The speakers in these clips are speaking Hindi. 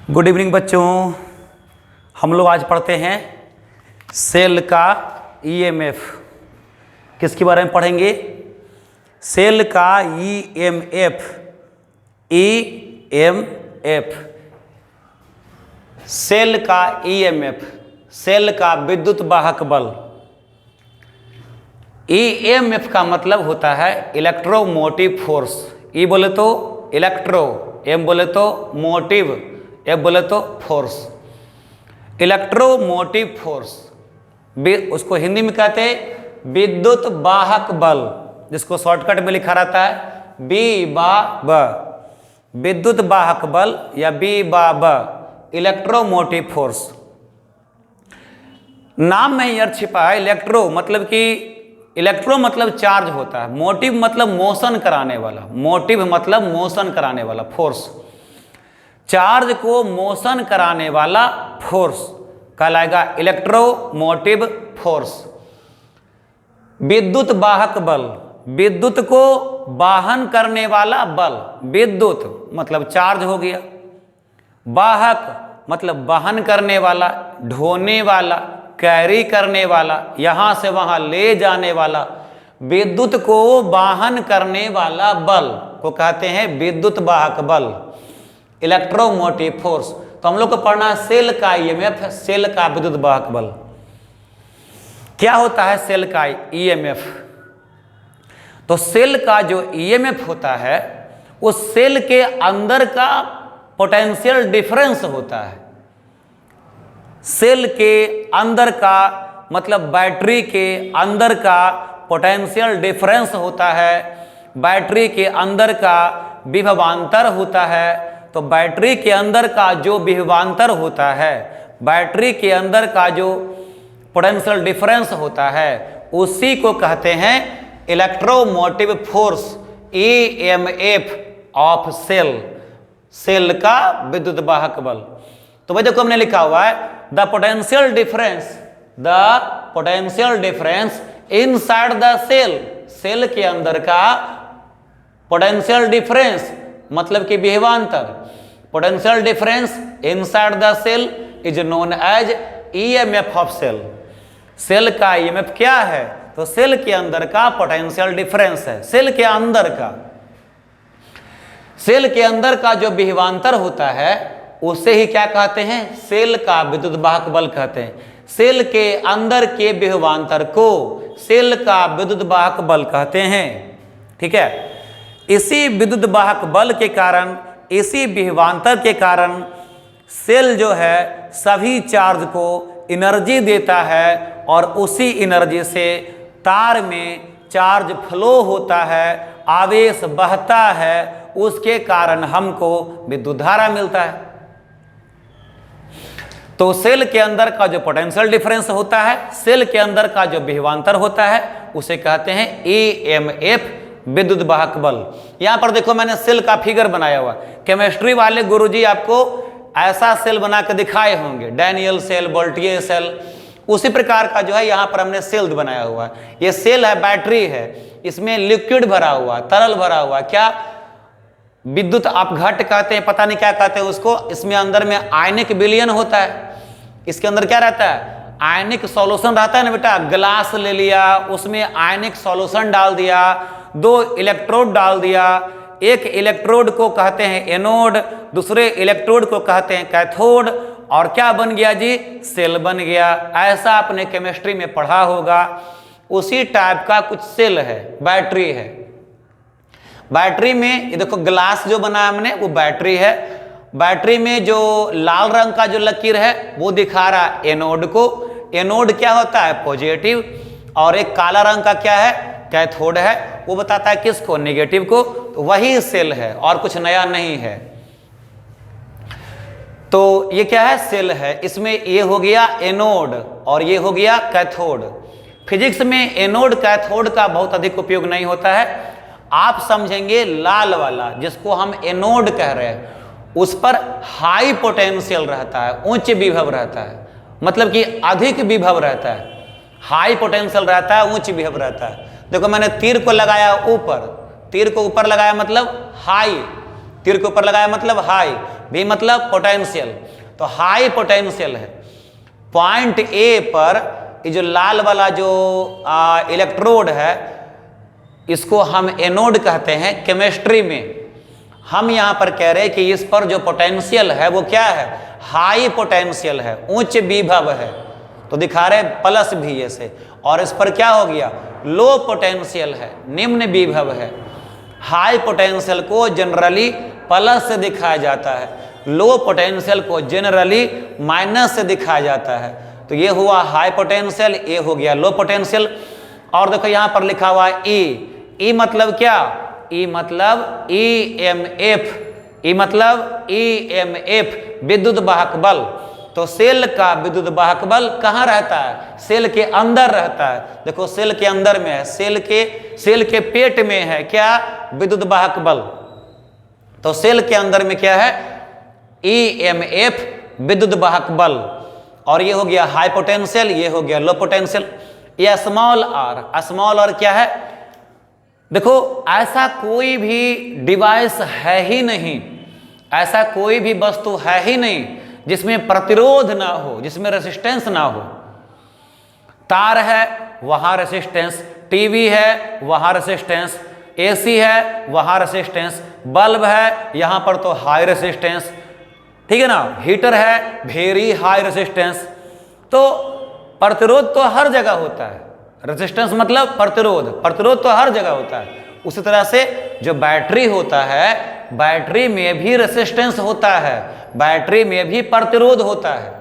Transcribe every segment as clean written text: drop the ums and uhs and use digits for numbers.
गुड इवनिंग बच्चों। हम लोग आज पढ़ते हैं सेल का ईएमएफ। किसके बारे में पढ़ेंगे? सेल का ईएमएफ। सेल का ईएमएफ, सेल का विद्युत वाहक बल। ईएमएफ का मतलब होता है इलेक्ट्रोमोटिव फोर्स। ई बोले तो इलेक्ट्रो, एम बोले तो मोटिव, एफ बोले तो फोर्स। इलेक्ट्रोमोटिव फोर्स, उसको हिंदी में कहते हैं विद्युत वाहक बल, जिसको शॉर्टकट में लिखा रहता है बी बा ब। विद्युत वाहक बल या बी बा ब, इलेक्ट्रोमोटिव फोर्स। नाम में ही छिपा है इलेक्ट्रो, मतलब कि इलेक्ट्रो मतलब चार्ज होता है, मोटिव मतलब मोशन कराने वाला, मोटिव मतलब मोशन कराने वाला फोर्स। चार्ज को मोशन कराने वाला फोर्स कहलाएगा इलेक्ट्रोमोटिव फोर्स। विद्युत वाहक बल, विद्युत को वाहन करने वाला बल। विद्युत मतलब चार्ज हो गया, वाहक मतलब वाहन करने वाला, ढोने वाला, कैरी करने वाला, यहां से वहां ले जाने वाला। विद्युत को वाहन करने वाला बल को कहते हैं विद्युत वाहक बल, इलेक्ट्रोमोटिव फोर्स। तो हम लोग को पढ़ना है सेल का ईएमएफ, सेल का विद्युत वाहक बल। क्या होता है सेल का ईएमएफ? तो सेल का जो ईएमएफ होता है वो सेल के अंदर का पोटेंशियल डिफरेंस होता है। सेल के अंदर का मतलब बैटरी के अंदर का पोटेंशियल डिफरेंस होता है, बैटरी के अंदर का विभवांतर होता है। तो बैटरी के अंदर का जो विभवांतर होता है, बैटरी के अंदर का जो पोटेंशियल डिफरेंस होता है, उसी को कहते हैं electromotive force, EMF of cell, cell का विद्युत वाहक बल। तो भाई देखो हमने लिखा हुआ है the potential difference inside the cell, cell के अंदर का पोटेंशियल डिफरेंस मतलब कि विभवांतर, potential difference inside the cell is known as EMF of cell. Cell का ईएमएफ क्या है? तो सेल के अंदर का पोटेंशियल डिफरेंस है, सेल के अंदर का। सेल के अंदर का जो विभवांतर होता है उसे ही क्या कहते हैं? सेल का विद्युत वाहक बल कहते हैं। सेल के अंदर के विभवांतर को सेल का विद्युत वाहक बल कहते हैं। ठीक है, इसी विद्युत वाहक बल के कारण, इसी विभवांतर के कारण सेल जो है सभी चार्ज को एनर्जी देता है और उसी एनर्जी से तार में चार्ज फ्लो होता है, आवेश बहता है, उसके कारण हमको विद्युत धारा मिलता है। तो सेल के अंदर का जो पोटेंशियल डिफरेंस होता है, सेल के अंदर का जो विभवांतर होता है, उसे कहते हैं ईएमएफ, विद्युत वाहक बल। यहां पर देखो मैंने सेल का फिगर बनाया हुआ। केमिस्ट्री वाले गुरुजी आपको ऐसा सेल बना के दिखाए होंगे, डैनियल सेल, वोल्टियर सेल, उसी प्रकार का जो है यहां पर हमने सेल बनाया हुआ है। ये सेल है, बैटरी है, इसमें लिक्विड भरा हुआ, तरल भरा हुआ, क्या विद्युत आप घट कहते हैं, पता नहीं क्या कहते हैं उसको। इसमें अंदर में आयनिक विलयन होता है, इसके अंदर क्या रहता है? आयनिक सॉल्यूशन रहता है ना बेटा। ग्लास ले लिया, उसमें आयनिक सॉल्यूशन डाल दिया, 2 इलेक्ट्रोड डाल दिया, एक इलेक्ट्रोड को कहते हैं एनोड, दूसरे इलेक्ट्रोड को कहते हैं कैथोड, और क्या बन गया जी? सेल बन गया। ऐसा आपने केमिस्ट्री में पढ़ा होगा। उसी टाइप का कुछ सेल है, बैटरी है। बैटरी में ये देखो ग्लास जो बनाया हमने वो बैटरी है। बैटरी में जो लाल रंग का जो लकीर है वो दिखा रहा है एनोड को। एनोड क्या होता है? पॉजिटिव। और एक काला रंग का क्या है? कैथोड है, वो बताता है किसको? नेगेटिव को। तो वही सेल है और कुछ नया नहीं है। तो ये क्या है? सेल है। इसमें ये हो गया एनोड और ये हो गया कैथोड। फिजिक्स में एनोड कैथोड का बहुत अधिक उपयोग नहीं होता है। आप समझेंगे लाल वाला जिसको हम एनोड कह रहे हैं, उस पर हाई पोटेंशियल रहता है, उच्च विभव रहता है, मतलब कि अधिक विभव रहता है। हाई पोटेंशियल रहता है, उच्च विभव रहता है। देखो मैंने तीर को लगाया ऊपर, तीर को ऊपर लगाया मतलब हाई, तीर के ऊपर लगाया मतलब हाई, भी मतलब पोटेंशियल, तो हाई पोटेंशियल है। पॉइंट ए पर ये जो लाल वाला जो इलेक्ट्रोड है इसको हम एनोड कहते हैं केमिस्ट्री में। हम यहाँ पर कह रहे हैं कि इस पर जो पोटेंशियल है वो क्या है, हाई पोटेंशियल है, उच्च विभव है, तो दिखा रहे प्लस भी ऐसे। और इस पर क्या हो गया, लो पोटेंशियल है, निम्न विभव है। हाई पोटेंशियल को जनरली प्लस से दिखाया जाता है, लो पोटेंशियल को जनरली माइनस से दिखाया जाता है। तो ये हुआ हाई पोटेंशियल, ये हो गया लो पोटेंशियल। और देखो यहाँ पर लिखा हुआ है ई मतलब क्या, ई मतलब EMF, ई मतलब EMF विद्युत वाहक बल। तो सेल का विद्युत वाहक बल कहाँ रहता है, सेल के अंदर रहता है। देखो सेल के अंदर में है, सेल के पेट में है क्या, विद्युत वाहक बल। तो सेल के अंदर में क्या है, EMF विद्युत वाहक बल। और ये हो गया हाई पोटेंशियल, ये हो गया लो पोटेंशियल। ये स्मॉल आर क्या है, देखो ऐसा कोई भी डिवाइस है ही नहीं, ऐसा कोई भी वस्तु है ही नहीं जिसमें प्रतिरोध ना हो, जिसमें रेसिस्टेंस ना हो। तार है वहां रेसिस्टेंस, टीवी है वहां रेसिस्टेंस, एसी है वहां रेसिस्टेंस, बल्ब है यहां पर तो हाई रेसिस्टेंस, ठीक है ना, हीटर है वेरी हाई रेसिस्टेंस। तो प्रतिरोध तो हर जगह होता है, रेसिस्टेंस मतलब प्रतिरोध तो हर जगह होता है। उसी तरह से जो बैटरी होता है, बैटरी में भी रेसिस्टेंस होता है, बैटरी में भी प्रतिरोध होता है,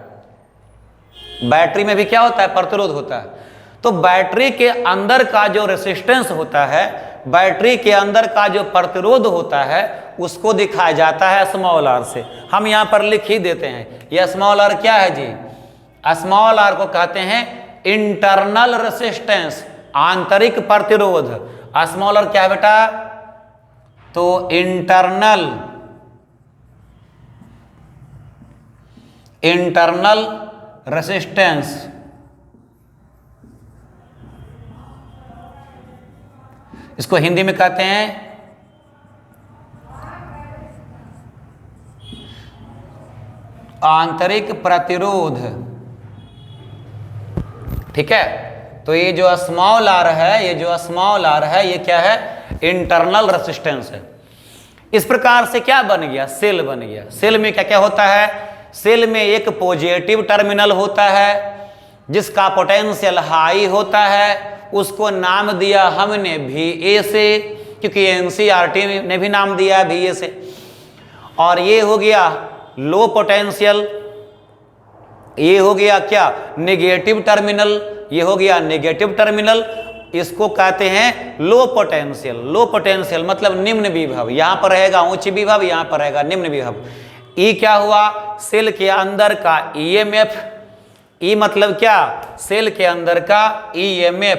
बैटरी में भी क्या होता है, प्रतिरोध होता है। तो बैटरी के अंदर का जो रेसिस्टेंस होता है, बैटरी के अंदर का जो प्रतिरोध होता है, उसको दिखाया जाता है स्मॉल आर से। हम यहाँ पर लिख ही देते हैं, यह स्मॉल आर क्या है जी, स्मॉल आर को कहते हैं इंटरनल रेसिस्टेंस, आंतरिक प्रतिरोध। स्मॉल आर क्या है बेटा, तो इंटरनल रेसिस्टेंस। इसको हिंदी में कहते हैं आंतरिक प्रतिरोध, ठीक है। तो ये जो स्मॉल आर है, ये क्या है, इंटरनल रेसिस्टेंस है। इस प्रकार से क्या बन गया, सेल बन गया। सेल में क्या क्या होता है, सेल में एक पॉजिटिव टर्मिनल होता है जिसका पोटेंशियल हाई होता है, उसको नाम दिया हमने VA से, क्योंकि NCERT ने भी नाम दिया है VA से। और ये हो गया लो पोटेंशियल, ये हो गया क्या, नेगेटिव टर्मिनल, ये हो गया नेगेटिव टर्मिनल, इसको कहते हैं लो पोटेंशियल। लो पोटेंशियल मतलब निम्न विभव, यहां पर रहेगा उच्च विभव, यहां पर रहेगा निम्न विभव। ई क्या हुआ, सेल के अंदर का EMF। ई मतलब क्या, सेल के अंदर का EMF।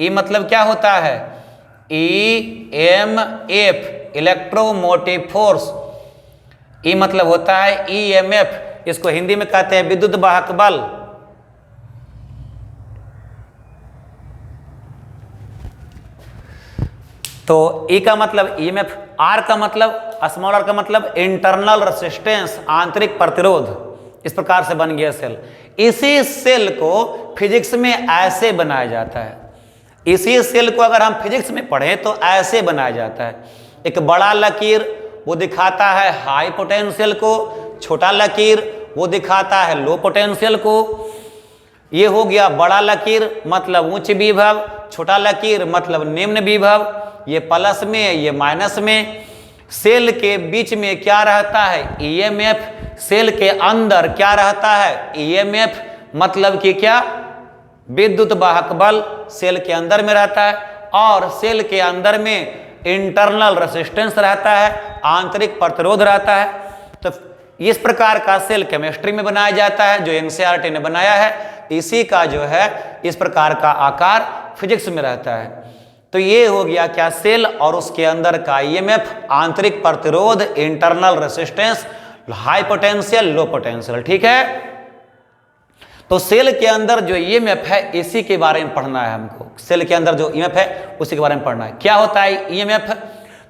ई मतलब क्या होता है, EMF इलेक्ट्रोमोटिव फोर्स। ई मतलब होता है EMF, इसको हिंदी में कहते हैं विद्युत वाहक बल। तो ई का मतलब EMF, आर का मतलब, स्मॉल आर का मतलब इंटरनल रेसिस्टेंस, आंतरिक प्रतिरोध। इस प्रकार से बन गया सेल। इसी सेल को फिजिक्स में ऐसे बनाया जाता है, इसी सेल को अगर हम फिजिक्स में पढ़ें तो ऐसे बनाया जाता है। एक बड़ा लकीर वो दिखाता है हाई पोटेंशियल को, छोटा लकीर वो दिखाता है लो पोटेंशियल को। ये हो गया बड़ा लकीर मतलब उच्च विभव, छोटा लकीर मतलब निम्न विभव। ये प्लस में, ये माइनस में। सेल के बीच में क्या रहता है, EMF। सेल के अंदर क्या रहता है, EMF मतलब कि क्या, विद्युत वाहक बल सेल के अंदर में रहता है। और सेल के अंदर में इंटरनल रेसिस्टेंस रहता है, आंतरिक प्रतिरोध रहता है। तो इस प्रकार का सेल केमिस्ट्री में बनाया जाता है, जो NCERT ने बनाया है। इसी का जो है इस प्रकार का आकार फिजिक्स में रहता है। तो ये हो गया क्या, सेल और उसके अंदर का EMF, आंतरिक प्रतिरोध, internal resistance, high potential, low potential, ठीक है। तो सेल के अंदर जो EMF है इसी के बारे में पढ़ना है हमको। सेल के अंदर जो EMF है उसी के बारे में पढ़ना है। क्या होता है EMF,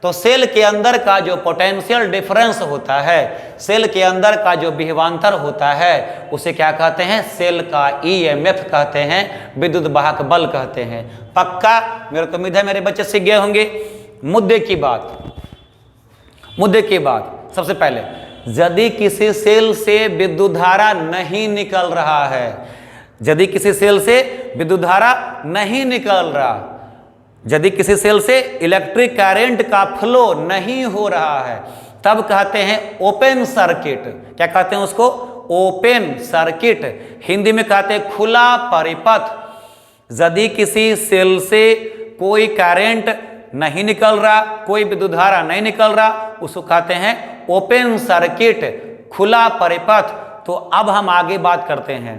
तो सेल के अंदर का जो पोटेंशियल डिफरेंस होता है, सेल के अंदर का जो विभवांतर होता है, उसे क्या कहते हैं? सेल का ईएमएफ कहते हैं, विद्युत वाहक बल कहते हैं। पक्का? मेरे को उम्मीद है मेरे बच्चे सीख गए होंगे। मुद्दे की बात सबसे पहले, यदि किसी सेल से विद्युत धारा नहीं निकल रहा है, यदि किसी सेल से विद्युत धारा नहीं निकल रहा, यदि किसी सेल से इलेक्ट्रिक करंट का फ्लो नहीं हो रहा है, तब कहते हैं ओपन सर्किट। क्या कहते हैं उसको? Open circuit. हिंदी में कहते हैं खुला परिपथ। यदि किसी सेल से कोई करंट नहीं निकल रहा, कोई विद्युत धारा नहीं निकल रहा, उसको कहते हैं ओपन सर्किट, खुला परिपथ। तो अब हम आगे बात करते हैं।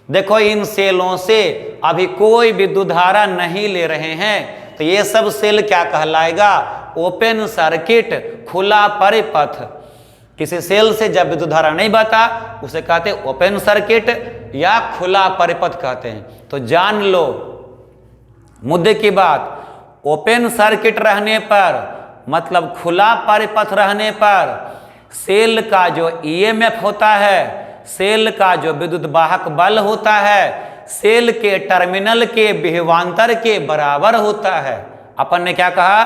देखो, इन सेलों से अभी कोई विद्युत धारा नहीं ले रहे हैं, तो ये सब सेल क्या कहलाएगा? ओपन सर्किट, खुला परिपथ। किसी सेल से जब विद्युत धारा नहीं बहता, उसे कहते हैं ओपन सर्किट या खुला परिपथ कहते हैं। तो जान लो मुद्दे की बात, ओपन सर्किट रहने पर, मतलब खुला परिपथ रहने पर, सेल का जो ईएमएफ होता है, सेल का जो विद्युत वाहक बल होता है, सेल के टर्मिनल के विभवांतर के बराबर होता है। अपन ने क्या कहा?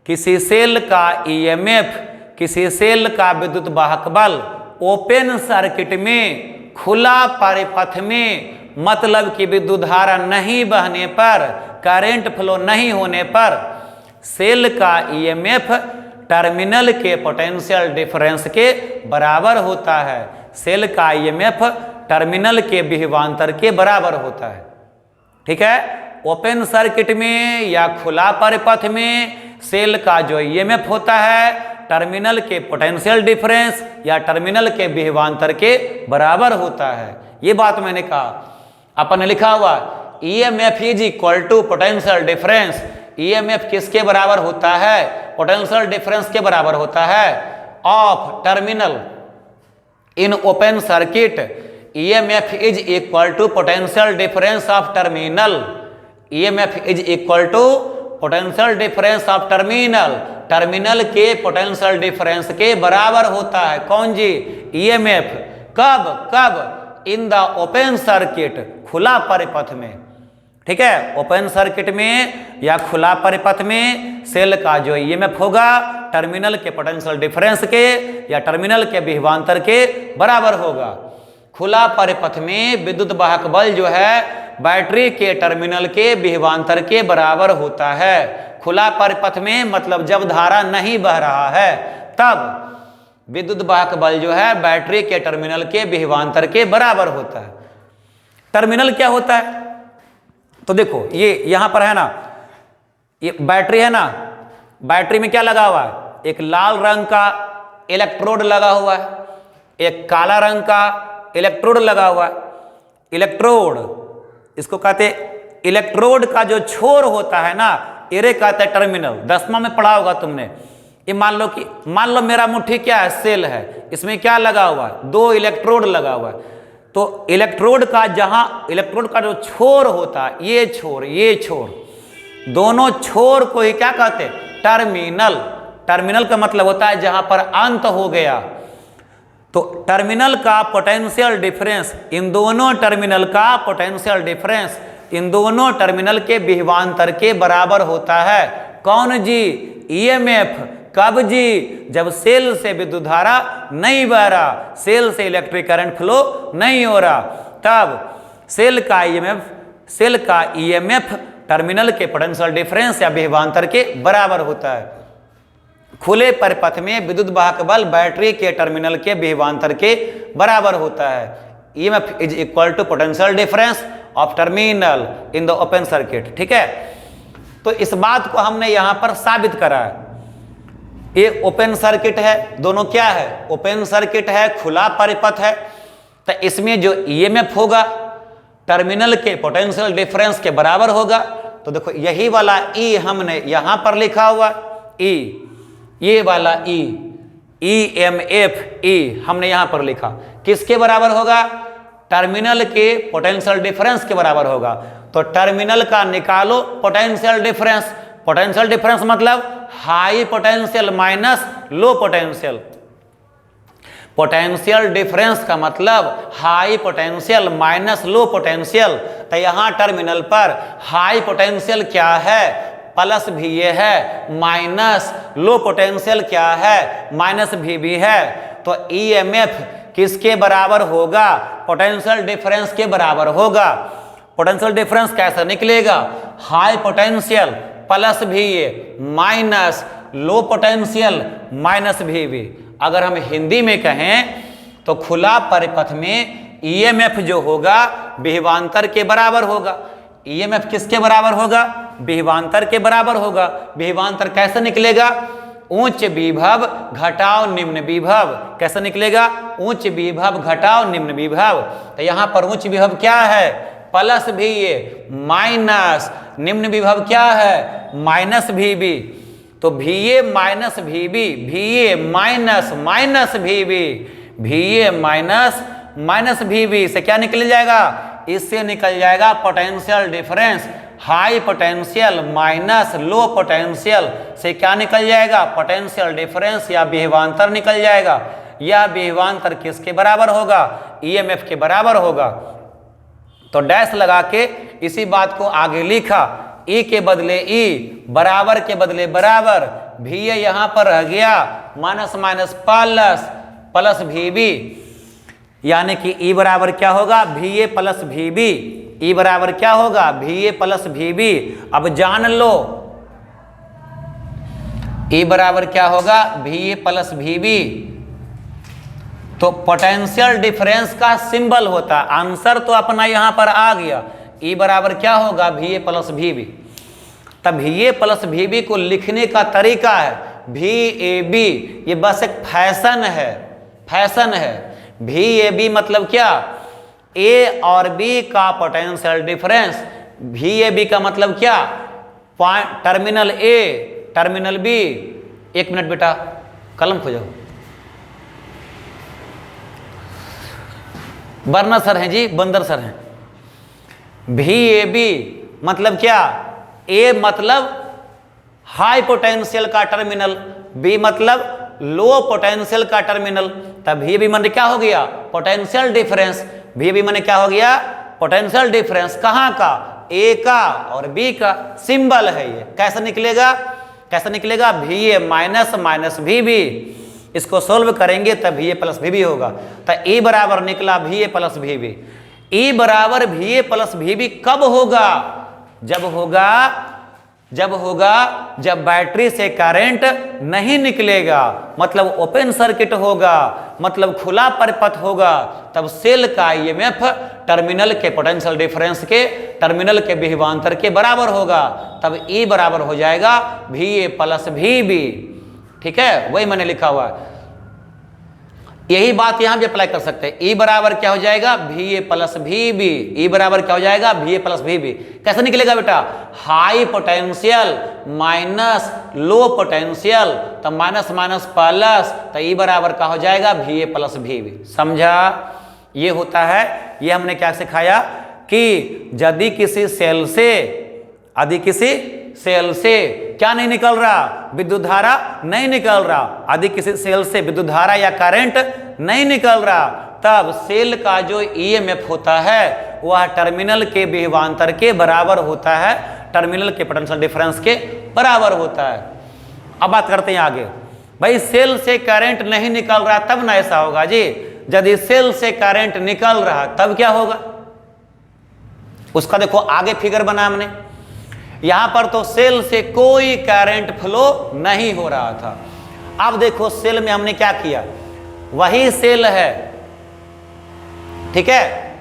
किसी सेल का ईएमएफ, किसी सेल का विद्युत वाहक बल ओपन सर्किट में, खुला परिपथ में, मतलब कि विद्युत धारा नहीं बहने पर, करंट फ्लो नहीं होने पर, सेल का ईएमएफ टर्मिनल के पोटेंशियल डिफरेंस के बराबर होता है। सेल का ईएमएफ टर्मिनल के विभवांतर के बराबर होता है। ठीक है? ओपन सर्किट में या खुला परिपथ में सेल का जो ईएमएफ होता है, टर्मिनल के पोटेंशियल डिफरेंस या टर्मिनल के विभवांतर के बराबर होता है। ये बात मैंने कहा। अपन ने लिखा हुआ EMF is equal to potential difference. EMF किसके बराबर होता है? पोटेंशियल डिफरेंस के बराबर होता है of terminal in open circuit. EMF is equal to potential difference of terminal. EMF is equal to potential difference of terminal. Terminal के पोटेंशियल डिफरेंस के बराबर होता है। कौन जी? EMF। कब? इन द ओपन सर्किट, खुला परिपथ में। ठीक है? ओपन सर्किट में या खुला परिपथ में सेल का जो EMF होगा, टर्मिनल के पोटेंशियल डिफरेंस के या टर्मिनल के विभवांतर के बराबर होगा। खुला परिपथ में विद्युत वाहक बल जो है बैटरी के टर्मिनल के विभवांतर के बराबर होता है। खुला परिपथ में मतलब जब धारा नहीं बह रहा है, तब विद्युत वाहक बल जो है बैटरी के टर्मिनल के विभवांतर के बराबर होता है। टर्मिनल क्या होता है? तो देखो, ये यहां पर है ना, ये बैटरी है ना, बैटरी में क्या लगा हुआ है? एक लाल रंग का इलेक्ट्रोड लगा हुआ है, एक काला रंग का इलेक्ट्रोड लगा हुआ है। इलेक्ट्रोड, इसको कहते हैं इलेक्ट्रोड का जो छोर होता है ना, इरे कहते हैं टर्मिनल। 10वां में पढ़ा होगा तुमने। ये मान लो मेरा मुट्ठी क्या है? सेल है। इसमें क्या लगा हुआ है? 2 इलेक्ट्रोड लगा हुआ है। तो इलेक्ट्रोड का जहां इलेक्ट्रोड का जो छोर होता है, ये छोर, दोनों छोर को ही क्या कहते हैं? टर्मिनल। टर्मिनल का मतलब होता है जहां पर अंत हो गया। तो टर्मिनल का पोटेंशियल डिफरेंस, इन दोनों टर्मिनल का पोटेंशियल डिफरेंस इन दोनों टर्मिनल के विभवांतर के बराबर होता है। कौन जी? EMF। कब जी? जब सेल से विद्युत धारा नहीं बह रहा, सेल से इलेक्ट्रिक करंट फ्लो नहीं हो रहा, तब सेल का EMF टर्मिनल के पोटेंशियल डिफरेंस या विभवांतर के बराबर होता है। खुले परिपथ में विद्युत वाहक बल बैटरी के टर्मिनल के विभवांतर के बराबर होता है। EMF is equal to potential difference of terminal in the open circuit. ठीक है? तो इस बात को हमने यहां पर साबित करा है। ये ओपन सर्किट है, दोनों क्या है? ओपन सर्किट है, खुला परिपथ है। तो इसमें जो EMF होगा टर्मिनल के पोटेंशियल डिफरेंस के बराबर होगा। तो देखो, यही वाला E हमने यहां पर लिखा हुआ E, ये वाला EMF हमने यहां पर लिखा। किसके बराबर होगा? टर्मिनल के पोटेंशियल डिफरेंस के बराबर होगा। तो टर्मिनल का निकालो पोटेंशियल डिफरेंस, पोटेंशियल डिफरेंस मतलब high potential minus low potential. Potential difference का मतलब high potential minus low potential. तो यहाँ टर्मिनल पर हाई पोटेंशियल क्या है, प्लस VA है, माइनस लो पोटेंशियल क्या है, माइनस VB है। तो EMF किसके बराबर होगा, पोटेंशियल डिफरेंस के बराबर होगा। पोटेंशियल डिफरेंस कैसा निकलेगा, high potential plus VA minus low potential minus VB। अगर हम हिंदी में कहें तो खुला परिपथ में EMF जो होगा विभवांतर के बराबर होगा। EMF किसके बराबर होगा, विभवांतर के बराबर होगा। विभवांतर कैसे निकलेगा, उच्च विभव घटाओ निम्न विभव। कैसे निकलेगा, उच्च विभव घटाओ निम्न विभव। तो यहाँ पर उच्च विभव क्या है, प्लस VA माइनस निम्न विभव क्या है, माइनस VB। तो VA minus VB, VA minus minus VB, VA minus minus VB से क्या निकल जाएगा, इससे निकल जाएगा potential difference. High potential minus low potential से क्या निकल जाएगा, पोटेंशियल डिफरेंस या विभवांतर निकल जाएगा। यह विभवांतर किसके बराबर होगा, EMF के बराबर होगा। तो डैश लगा के इसी बात को आगे लिखा, E के बदले E, बराबर के बदले बराबर, VA यहाँ पर रह गया minus minus plus plus VB, यानी कि E बराबर क्या होगा, VA प्लस VB। E बराबर क्या होगा, VA प्लस VB। अब जान लो E बराबर क्या होगा, VA प्लस VB। तो पोटेंशियल डिफरेंस का सिंबल होता है, आंसर तो अपना यहां पर आ गया। E बराबर क्या होगा, VA प्लस VB। तब VA प्लस VB को लिखने का तरीका है VAB, ये बस एक फैशन है, फैशन है। VAB मतलब क्या, A और B का पोटेंशियल डिफरेंस। VAB का मतलब क्या, टर्मिनल A टर्मिनल B। एक मिनट बेटा कलम खोजो, बर्नर सर हैं जी, बंदर सर हैं। VAB मतलब क्या, A मतलब हाई पोटेंशियल का टर्मिनल, B मतलब लो पोटेंशियल का टर्मिनल। तब VAB माने क्या हो गया, पोटेंशियल डिफरेंस। VAB माने क्या हो गया, पोटेंशियल डिफरेंस कहाँ का, A का और B का। सिंबल है ये। कैसे निकलेगा, कैसे निकलेगा, VA माइनस माइनस VB। इसको सोल्व करेंगे तब VA प्लस VB होगा। तो E बराबर निकला VA प्लस VB। E बराबर VA प्लस VB कब होगा, जब होगा जब बैटरी से करंट नहीं निकलेगा, मतलब ओपन सर्किट होगा, मतलब खुला परिपथ होगा। तब सेल का EMF टर्मिनल के पोटेंशियल डिफरेंस के, टर्मिनल के विभवांतर के बराबर होगा। तब E बराबर हो जाएगा VA प्लस VB। ठीक है, वही मैंने लिखा हुआ है। यही बात यहां भी अप्लाई कर सकते हैं। E बराबर क्या हो जाएगा, VA प्लस VB। E बराबर क्या हो जाएगा, VA प्लस VB। कैसे निकलेगा बेटा, high potential minus low potential, तो माइनस माइनस प्लस, तो E बराबर क्या हो जाएगा, VA प्लस VB। समझा, ये होता है। ये हमने क्या सिखाया कि यदि किसी सेल से क्या नहीं निकल रहा, विद्युत धारा नहीं निकल रहा, यदि किसी सेल से विद्युत धारा या करंट नहीं निकल रहा, तब सेल का जो EMF होता है वह टर्मिनल के विभवांतर के बराबर होता है, टर्मिनल के पोटेंशियल डिफरेंस के बराबर होता है। अब बात करते हैं आगे। भाई सेल से करंट नहीं निकल रहा तब ना ऐसा होगा जी। यदि सेल से करंट निकल रहा तब क्या होगा, उसका देखो आगे फिगर बना हमने। यहां पर तो सेल से कोई करंट फ्लो नहीं हो रहा था। अब देखो सेल में हमने क्या किया, वही सेल है, ठीक है,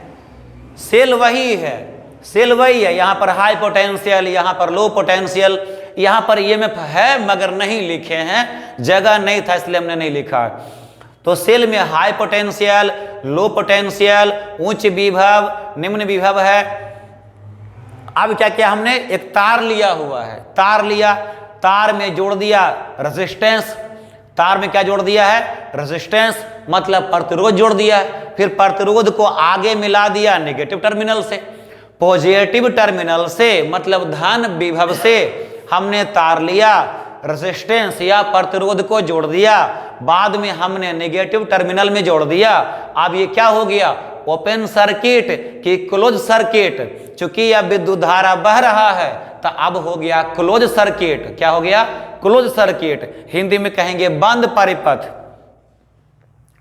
सेल वही है, सेल वही है। यहां पर हाई पोटेंशियल, यहां पर लो पोटेंशियल, यहां पर EMF है मगर नहीं लिखे हैं, जगह नहीं था इसलिए हमने नहीं लिखा। तो सेल में हाई पोटेंशियल, लो पोटेंशियल, उच्च विभव, निम्न विभव है। अब क्या किया हमने, एक तार लिया हुआ है, तार लिया, तार में जोड़ दिया रेजिस्टेंस। तार में क्या जोड़ दिया है, रेजिस्टेंस, मतलब प्रतिरोध जोड़ दिया है। फिर प्रतिरोध को आगे मिला दिया नेगेटिव टर्मिनल से, पॉजिटिव टर्मिनल से मतलब धन विभव से हमने तार लिया, रेजिस्टेंस या प्रतिरोध को जोड़ दिया, बाद में हमने नेगेटिव टर्मिनल में जोड़ दिया। अब ये क्या हो गया, ओपन सर्किट कि क्लोज सर्किट। चूंकि यह विद्युत धारा बह रहा है तो अब हो गया क्लोज सर्किट। क्या हो गया, क्लोज सर्किट। हिंदी में कहेंगे बंद परिपथ।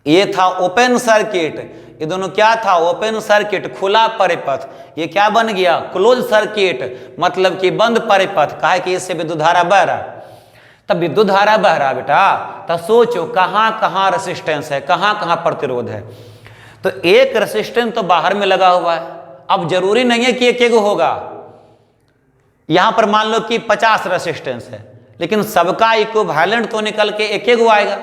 ये था ओपन सर्किट, ये दोनों क्या था, ओपन सर्किट खुला परिपथ। ये क्या बन गया, क्लोज सर्किट, मतलब कि बंद परिपथ। कहा है कि इससे विद्युत धारा बह रहा। तब विद्युत धारा बह रहा बेटा, तब सोचो कहां कहां रेसिस्टेंस है, कहां कहां प्रतिरोध है। तो एक रेसिस्टेंस तो बाहर में लगा हुआ है। अब जरूरी नहीं है कि एक एक होगा। यहां पर मान लो कि 50 रेसिस्टेंस है, लेकिन सबका इक्विवेलेंट तो निकल के एक एक आएगा।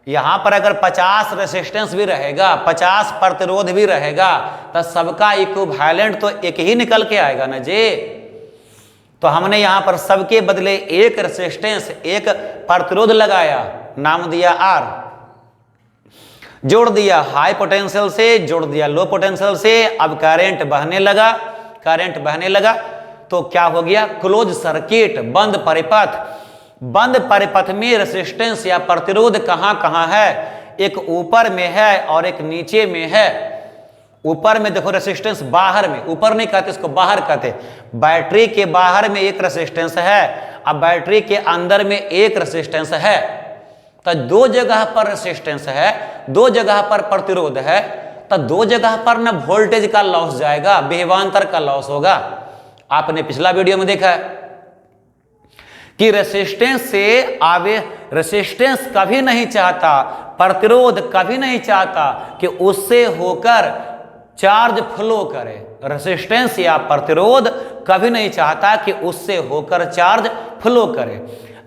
यहां पर अगर 50 रेसिस्टेंस भी रहेगा, 50 प्रतिरोध भी रहेगा, तो सबका इक्विवेलेंट तो एक ही निकल के आएगा ना जी। तो हमने यहां पर सबके बदले एक रेसिस्टेंस, एक प्रतिरोध लगाया, नाम दिया R, जोड़ दिया हाई पोटेंशियल से, जोड़ दिया लो पोटेंशियल से। अब करंट बहने लगा, करंट बहने लगा तो क्या हो गया, क्लोज सर्किट, बंद परिपथ। बंद परिपथ में रेसिस्टेंस या प्रतिरोध कहां कहां है, एक ऊपर में है और एक नीचे में है। ऊपर में देखो रेसिस्टेंस बाहर में, ऊपर नहीं कहते इसको बाहर कहते। बैटरी के बाहर में एक रेसिस्टेंस है, अब बैटरी के अंदर में एक रेसिस्टेंस है। तो दो जगह पर रेसिस्टेंस है, दो जगह पर प्रतिरोध है, तो दो जगह पर ना वोल्टेज का लॉस जाएगा, विभवांतर का लॉस होगा। आपने पिछला वीडियो में देखा है कि रेसिस्टेंस से आवे, रेसिस्टेंस कभी नहीं चाहता, प्रतिरोध कभी नहीं चाहता कि उससे होकर चार्ज फ्लो करे। रेसिस्टेंस या प्रतिरोध कभी नहीं चाहता कि उससे होकर चार्ज फ्लो करे।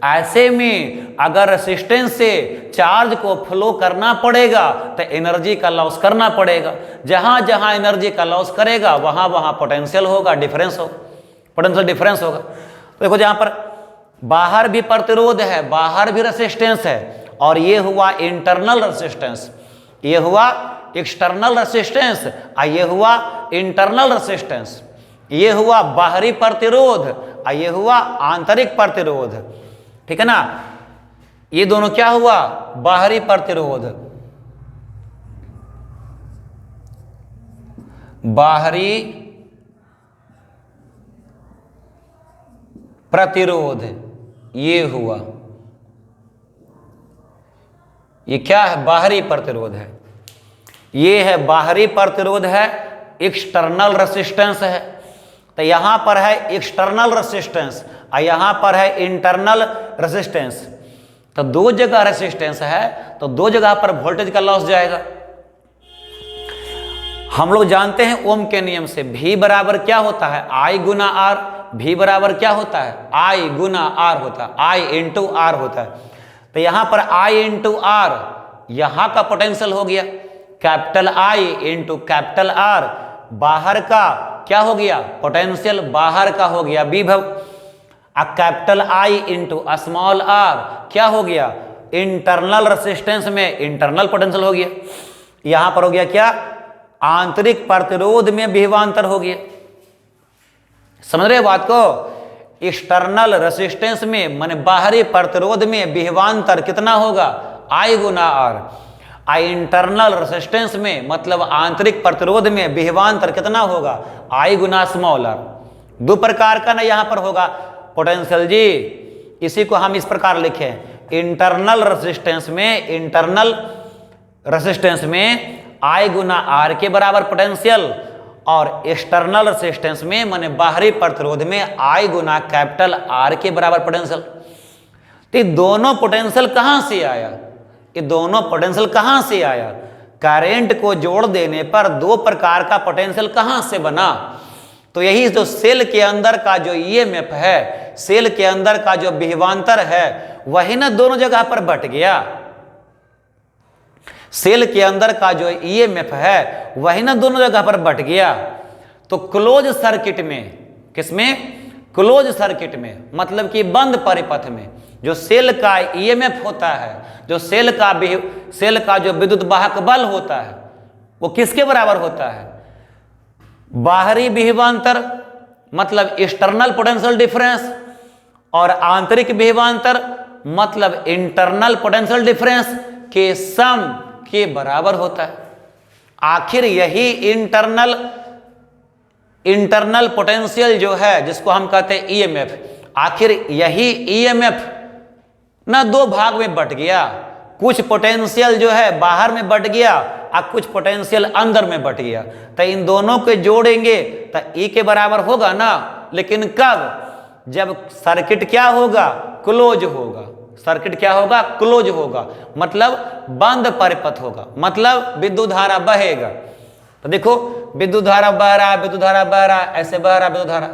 ऐसे में अगर रेसिस्टेंस से चार्ज को फ्लो करना पड़ेगा तो एनर्जी का लॉस करना पड़ेगा। जहां जहां एनर्जी का लॉस करेगा वहां वहां पोटेंशियल होगा, डिफरेंस हो, पोटेंशियल डिफरेंस होगा। तो देखो जहां पर बाहर भी प्रतिरोध है, बाहर भी रेसिस्टेंस है, और ये हुआ इंटरनल रेसिस्टेंस, ये हुआ एक्सटर्नल रेसिस्टेंस, और ये हुआ इंटरनल रेसिस्टेंस। ये हुआ बाहरी प्रतिरोध और ये हुआ आंतरिक प्रतिरोध। ठीक है ना, ये दोनों क्या हुआ, बाहरी प्रतिरोध, बाहरी प्रतिरोध, ये हुआ, ये क्या है, बाहरी प्रतिरोध है। ये है बाहरी प्रतिरोध है, एक्सटर्नल रेसिस्टेंस है। तो यहां पर है एक्सटर्नल रेसिस्टेंस और यहां पर है इंटरनल रेसिस्टेंस। तो दो जगह रेसिस्टेंस है तो दो जगह पर वोल्टेज का लॉस जाएगा। हम लोग जानते हैं ओम के नियम से V बराबर क्या होता है, I गुना R। V बराबर क्या होता है, I गुना R होता है, I इंटू R होता है। तो यहां पर I इंटू R यहां का पोटेंशियल हो गया, capital I into capital R। बाहर का क्या हो गया, पोटेंशियल बाहर का हो गया विभव। Capital I into small r क्या हो गया, इंटरनल रेसिस्टेंस में इंटरनल पोटेंशियल हो गया। यहां पर हो गया क्या, आंतरिक प्रतिरोध में विभवांतर हो गया। समझ रहे बात को, एक्सटर्नल रेसिस्टेंस में माने बाहरी प्रतिरोध में विभवांतर कितना होगा, I Guna R। I internal resistance में मतलब आंतरिक प्रतिरोध में विभवांतर कितना होगा, I गुना स्मॉल r। दो प्रकार का ना यहां पर होगा पोटेंशियल जी। इसी को हम इस प्रकार लिखें, इंटरनल रेसिस्टेंस में, इंटरनल रेसिस्टेंस में I गुना R के बराबर पोटेंशियल, और एक्सटर्नल रेसिस्टेंस में माने बाहरी प्रतिरोध में I गुना कैपिटल R के बराबर पोटेंशियल। तो दोनों पोटेंशियल कहां से आया, ये दोनों पोटेंशियल कहां से आया, करंट को जोड़ देने पर दो प्रकार का पोटेंशियल कहां से बना। तो यही जो सेल के अंदर का जो ईएमएफ है, सेल के अंदर का जो विभवांतर है, वही ना दोनों जगह पर बट गया। सेल के अंदर का जो ईएमएफ है वही ना दोनों जगह पर बट गया। तो क्लोज सर्किट में, किसमें, क्लोज सर्किट में मतलब कि बंद परिपथ में जो सेल का ईएमएफ होता है, जो सेल का जो विद्युत वाहक बल होता है, वो किसके बराबर होता है, बाहरी विभवांतर मतलब एक्सटर्नल पोटेंशियल डिफरेंस और आंतरिक विभवांतर मतलब इंटरनल पोटेंशियल डिफरेंस के सम के बराबर होता है। आखिर यही इंटरनल पोटेंशियल जो है जिसको हम कहते हैं ईएमएफ, आखिर यही ईएमएफ ना दो भाग में बट गया। कुछ पोटेंशियल जो है बाहर में बट गया और कुछ पोटेंशियल अंदर में बट गया। तो इन दोनों को जोड़ेंगे तो ई के बराबर होगा ना, लेकिन कब? जब सर्किट क्या होगा? क्लोज होगा। सर्किट क्या होगा? क्लोज होगा, मतलब बंद परिपथ होगा, मतलब विद्युत धारा बहेगा। तो देखो विद्युत धारा बह रहा, विद्युत धारा बह रहा, ऐसे बह रहा विद्युत धारा,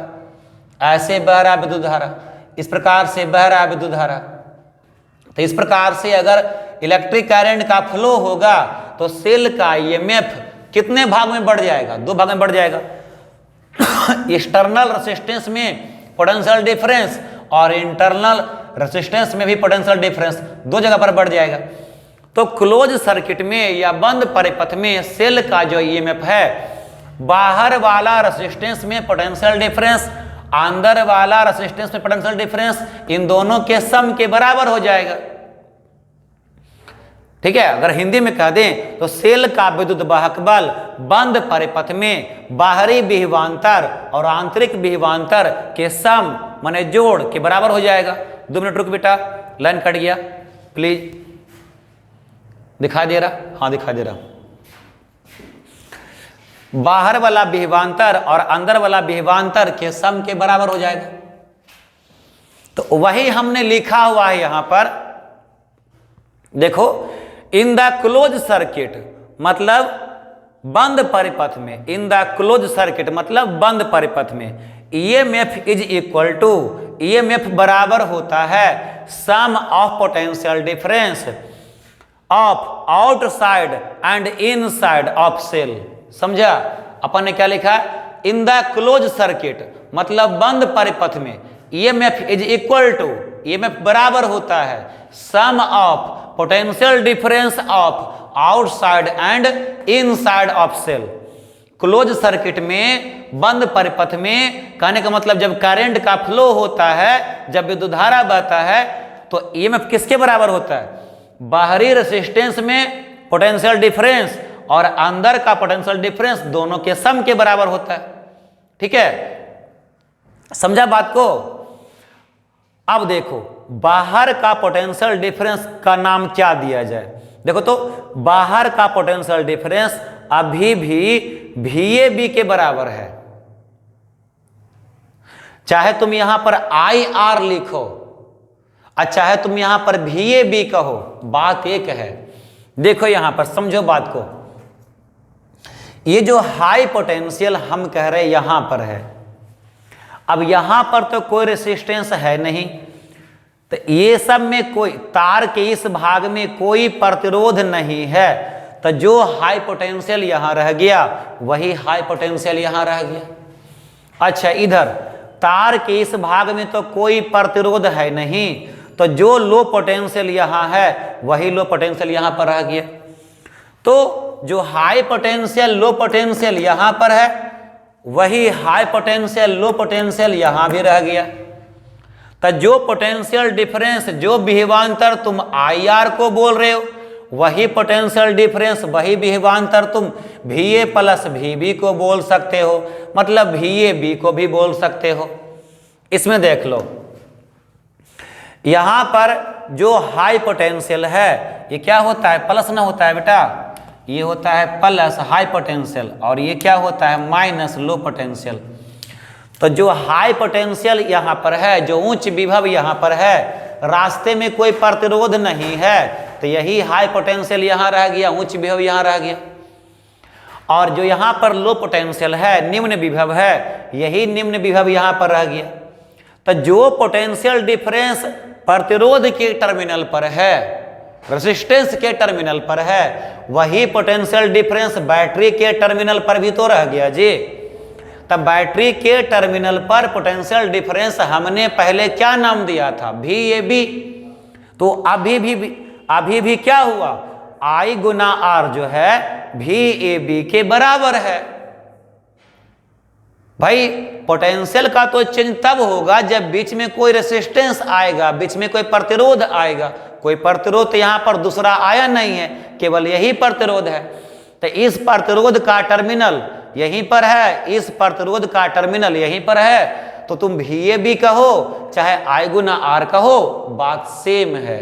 ऐसे बह रहा विद्युत धारा, इस प्रकार से बह रहा विद्युत धारा। तो इस प्रकार से अगर इलेक्ट्रिक करंट का फ्लो होगा तो सेल का ईएमएफ कितने भाग में बढ़ जाएगा? दो भाग में बढ़ जाएगा। एक्सटर्नल रेजिस्टेंस में पोटेंशियल डिफरेंस और इंटरनल रेजिस्टेंस में भी पोटेंशियल डिफरेंस दो जगह पर बढ़ जाएगा। तो क्लोज सर्किट में या बंद परिपथ में सेल का जो ईएमएफ है, बाहर वाला रेजिस्टेंस में पोटेंशियल डिफरेंस, अंदर वाला रेजिस्टेंस में पोटेंशियल डिफरेंस, इन दोनों के सम के बराबर हो जाएगा। ठीक है, अगर हिंदी में कह दें तो सेल का विद्युत वाहक बल बंद परिपथ में बाहरी विभवांतर और आंतरिक विभवांतर के सम माने जोड़ के बराबर हो जाएगा। 2 मिनट रुक बेटा, लाइन कट गया, प्लीज। दिखाई दे रहा? हाँ दिखाई दे रहा। बाहर वाला विभवांतर और अंदर वाला विभवांतर के सम के बराबर हो जाएगा। तो वही हमने लिखा हुआ है यहां पर, देखो, इन द क्लोज सर्किट मतलब बंद परिपथ में, इन द क्लोज सर्किट मतलब बंद परिपथ में EMF is equal to, EMF बराबर होता है sum of potential difference of outside and inside of cell. समझा? अपन ने क्या लिखा? इन द क्लोज सर्किट मतलब बंद परिपथ में EMF is equal to, EMF बराबर होता है sum of potential difference of outside and inside of cell. Close circuit में बंद परिपथ में कहने का मतलब जब करंट का फ्लो होता है, जब विद्युत धारा बहता है, तो ईएमएफ किसके बराबर होता है? बाहरी रेजिस्टेंस में पोटेंशियल डिफरेंस और अंदर का पोटेंशियल डिफरेंस दोनों के सम के बराबर होता है। ठीक है, समझा बात को? अब देखो बाहर का पोटेंशियल डिफरेंस का नाम क्या दिया जाए? देखो तो बाहर का पोटेंशियल डिफरेंस अभी भी VAB के बराबर है। चाहे तुम यहां पर IR लिखो और चाहे तुम यहां पर VAB कहो, बात एक है। देखो यहां पर समझो बात को, ये जो हाई पोटेंशियल हम कह रहे यहां पर है, अब यहां पर तो कोई रेसिस्टेंस है नहीं, तो ये सब में कोई तार के इस भाग में कोई प्रतिरोध नहीं है, तो जो हाई पोटेंशियल यहां रह गया वही हाई पोटेंशियल यहां रह गया। अच्छा, इधर तार के इस भाग में तो कोई प्रतिरोध है नहीं, तो जो लो पोटेंशियल यहां है वही लो पोटेंशियल यहां पर रह गया। तो जो हाई पोटेंशियल लो पोटेंशियल यहां पर है वही हाई पोटेंशियल लो पोटेंशियल यहां भी रह गया। तो जो पोटेंशियल डिफरेंस, जो विभवांतर तुम IR को बोल रहे हो, वही पोटेंशियल डिफरेंस, वही विभवांतर तुम VA प्लस VB को बोल सकते हो, मतलब VAB को भी बोल सकते हो। इसमें देख लो, यहां पर जो हाई पोटेंशियल है ये क्या होता है? प्लस ना होता है बेटा, ये होता है प्लस हाई पोटेंशियल, और ये क्या होता है? Minus low potential. तो जो हाई पोटेंशियल यहाँ पर है, जो उच्च विभव यहाँ पर है, रास्ते में कोई प्रतिरोध नहीं है, तो यही हाई पोटेंशियल यहाँ रह गया, उच्च विभव यहाँ रह गया। और जो यहाँ पर लो पोटेंशियल है, निम्न विभव है, यही निम्न विभव यहाँ पर रह गया। तो जो पोटेंशियल डिफरेंस प्रतिरोध के टर्मिनल पर है, रेजिस्टेंस के टर्मिनल पर है, वही पोटेंशियल डिफरेंस बैटरी के टर्मिनल पर भी तो रह गया जी। तब बैटरी के टर्मिनल पर पोटेंशियल डिफरेंस हमने पहले क्या नाम दिया था? VAB। तो अभी भी क्या हुआ? I गुना R जो है VAB के बराबर है। भाई पोटेंशियल का तो चेंज तब होगा जब बीच में कोई रेसिस्टेंस आएगा, बीच में कोई प्रतिरोध आएगा। कोई प्रतिरोध यहाँ पर दूसरा आया नहीं है, केवल यही प्रतिरोध है। तो इस प्रतिरोध का टर्मिनल यहीं पर है, इस प्रतिरोध का टर्मिनल यहीं पर है, तो तुम VAB कहो चाहे I गुना R कहो, बात सेम है।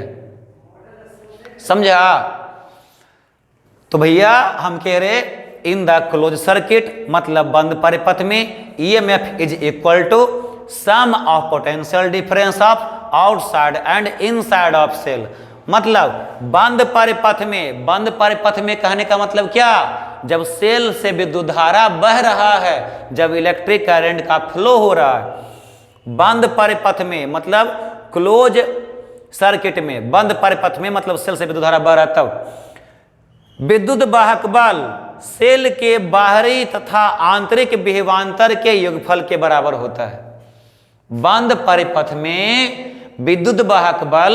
समझा? तो भैया हम कह रहे इन द क्लोज सर्किट मतलब बंद परिपथ में EMF is equal to sum of potential difference of outside and inside of cell. मतलब बंद परिपथ में कहने का मतलब क्या? जब सेल से विद्युत धारा बह रहा है, जब इलेक्ट्रिक करंट का फ्लो हो रहा है बंद परिपथ में, मतलब क्लोज सर्किट में, बंद परिपथ में मतलब सेल से विद्युत धारा बह रहा है, तब विद्युत वाहक बल सेल के बाहरी तथा आंतरिक विभवांतर के योगफल के बराबर होता है। बंद परिपथ में विद्युत वाहक बल